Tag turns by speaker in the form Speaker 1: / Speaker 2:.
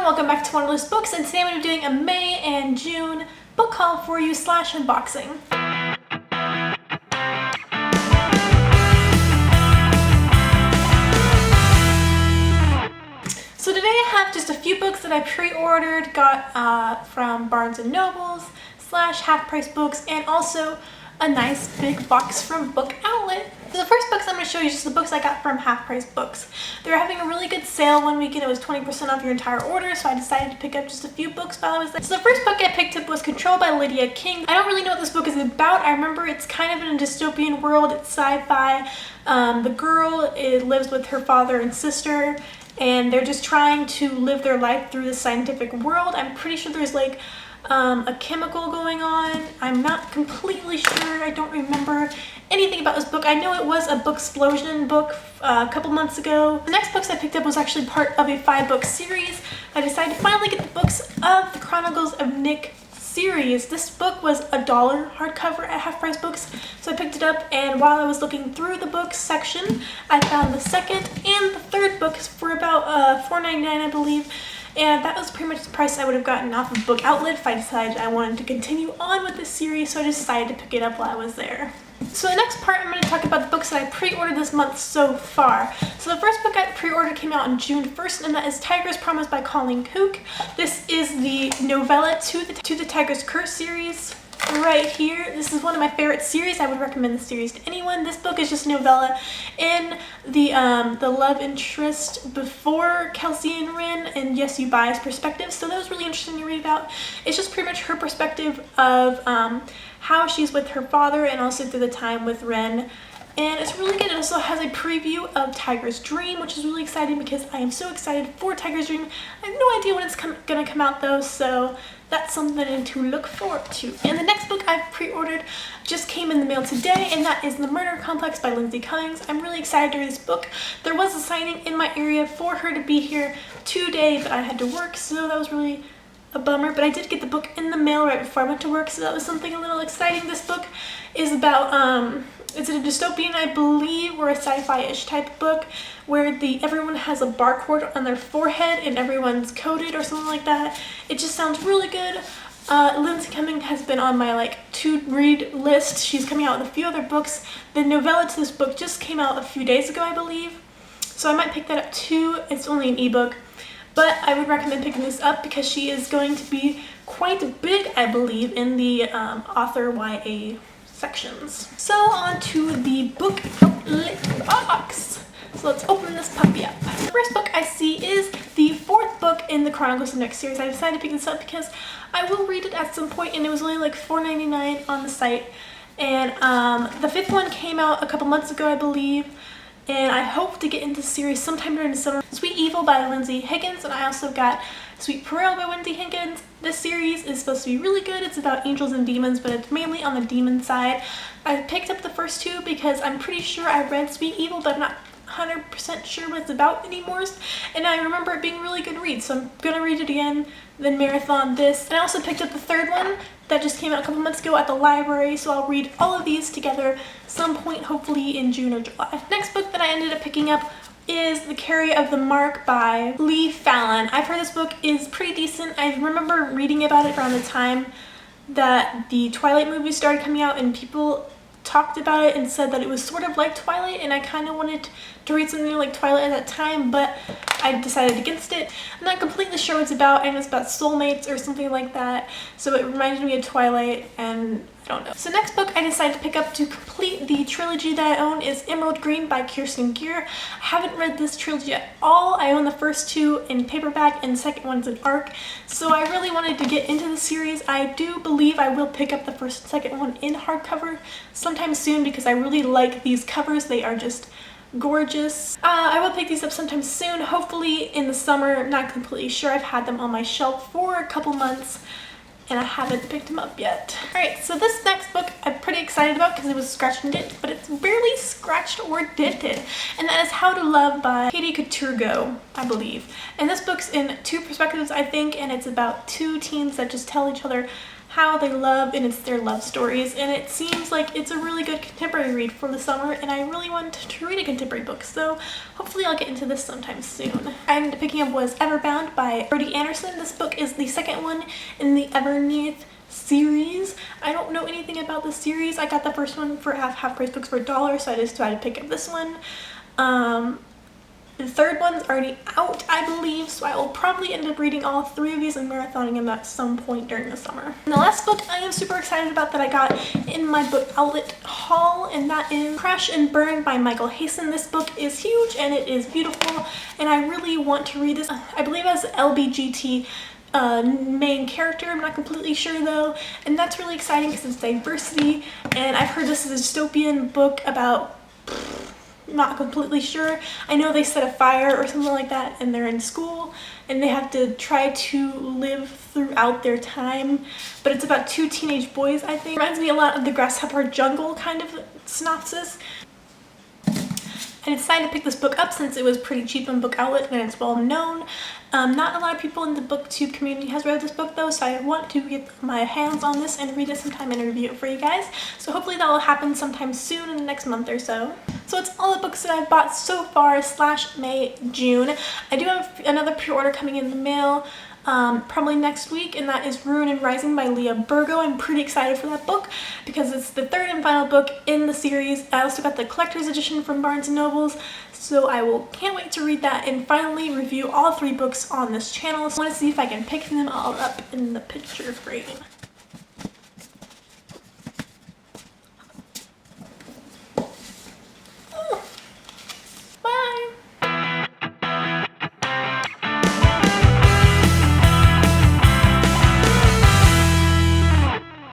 Speaker 1: welcome back to Wanderlust Books, and today I'm going to be doing a May and June book haul for you / unboxing. So today I have just a few books that I pre-ordered, got from Barnes & Nobles / Half Price Books, and also a nice big box from Book Outlet. So the first books I'm going to show you is just the books I got from Half Price Books. They were having a really good sale one weekend. It was 20% off your entire order, so I decided to pick up just a few books while I was there. So the first book I picked up was Control by Lydia King. I don't really know what this book is about. I remember it's kind of in a dystopian world. It's sci-fi. The girl lives with her father and sister, and they're just trying to live their life through the scientific world. I'm pretty sure there's like a chemical going on. I'm not completely sure. I don't remember anything about this book. I know it was a Booksplosion book a couple months ago. The next books I picked up was actually part of a 5-book series. I decided to finally get the books of the Chronicles of Nick series. This book was $1 hardcover at Half Price Books, so I picked it up, and while I was looking through the books section, I found the second and the third books for about $4.99, I believe. And that was pretty much the price I would have gotten off of Book Outlet if I decided I wanted to continue on with this series, so I decided to pick it up while I was there. So the next part, I'm going to talk about the books that I pre-ordered this month so far. So the first book I pre-ordered came out on June 1st, and that is Tiger's Promise by Colleen Cook. This is the novella to the Tiger's Curse series. Right here, this is one of my favorite series. I would recommend this series to anyone. This book is just a novella in the love interest before Kelsey and Rin and Yes You Buy's perspective, so that was really interesting to read about. It's just pretty much her perspective of how she's with her father and also through the time with Rin. And it's really good. It also has a preview of Tiger's Dream, which is really exciting because I am so excited for Tiger's Dream. I have no idea when it's gonna come out though, so that's something to look forward to. And the next book I've pre-ordered just came in the mail today, and that is The Murder Complex by Lindsay Cummings. I'm really excited to read this book. There was a signing in my area for her to be here today, but I had to work, so that was really a bummer. But I did get the book in the mail right before I went to work, so that was something a little exciting. This book is about it's a dystopian, I believe, or a sci-fi-ish type book where everyone has a barcode on their forehead and everyone's coded or something like that. It just sounds really good. Lindsay Cummings has been on my to-read list. She's coming out with a few other books. The novella to this book just came out a few days ago, I believe, so I might pick that up too. It's only an ebook, but I would recommend picking this up because she is going to be quite big, I believe, in the author YA sections. So on to the Book Outlet box. So let's open this puppy up. The first book I see is the 4th book in the Chronicles of Nick series. I decided to pick this up because I will read it at some point, and it was only like $4.99 on the site. And the 5th one came out a couple months ago, I believe, and I hope to get into the series sometime during the summer. Sweet Evil by Lindsay Higgins, and I also got Sweet Pearl by Lindsay Higgins. This series is supposed to be really good. It's about angels and demons, but it's mainly on the demon side. I picked up the first 2 because I'm pretty sure I read Sweet Evil, but I'm not 100% sure what it's about anymore, and I remember it being a really good read, so I'm gonna read it again, then marathon this. And I also picked up the 3rd one that just came out a couple months ago at the library, so I'll read all of these together some point, hopefully in June or July. Next book that I ended up picking up is The Carry of the Mark by Lee Fallon. I've heard this book is pretty decent. I remember reading about it around the time that the Twilight movies started coming out, and people talked about it and said that it was sort of like Twilight, and I kind of wanted to read something like Twilight at that time, but I decided against it. I'm not completely sure what it's about, and it's about soulmates or something like that, so it reminded me of Twilight, and I don't know. So next book I decided to pick up to complete the trilogy that I own is Emerald Green by Kirsten Gier. I haven't read this trilogy at all. I own the first 2 in paperback and the second one's in ARC, so I really wanted to get into the series. I do believe I will pick up the first and second one in hardcover sometime soon because I really like these covers. They are just gorgeous. I will pick these up sometime soon, hopefully in the summer. Not completely sure. I've had them on my shelf for a couple months and I haven't picked them up yet. Alright, so this next book I'm pretty excited about because it was scratched and dented, but it's barely scratched or dented, and that is How to Love by Katie Couturgo, I believe. And this book's in 2 perspectives, I think, and it's about 2 teens that just tell each other how they love, and it's their love stories, and it seems like it's a really good contemporary read for the summer, and I really want to read a contemporary book, so hopefully I'll get into this sometime soon. I ended up picking up was Everbound by Brody Anderson. This book is the second one in the Everneath series. I don't know anything about the series. I got the first one for half price books for $1, so I just decided to pick up this one. The third one's already out, I believe, so I will probably end up reading all 3 of these and marathoning them at some point during the summer. And the last book I am super excited about that I got in my book outlet haul, and that is Crash and Burn by Michael Hayson. This book is huge and it is beautiful, and I really want to read this. I believe it has LBGT main character. I'm not completely sure though, and that's really exciting because it's diversity, and I've heard this is a dystopian book about, not completely sure. I know they set a fire or something like that and they're in school and they have to try to live throughout their time, but it's about 2 teenage boys, I think. It reminds me a lot of the Grasshopper Jungle kind of synopsis. I decided to pick this book up since it was pretty cheap on Book Outlet and it's well known. Not a lot of people in the booktube community has read this book though, so I want to get my hands on this and read it sometime and review it for you guys. So hopefully that will happen sometime soon in the next month or so. So it's all the books that I've bought so far / May, June. I do have another pre-order coming in the mail probably next week, and that is Ruin and Rising by Leah Burgo. I'm pretty excited for that book because it's the 3rd and final book in the series. I also got the collector's edition from Barnes & Nobles, so can't wait to read that and finally review all 3 books on this channel. So I want to see if I can pick them all up in the picture frame.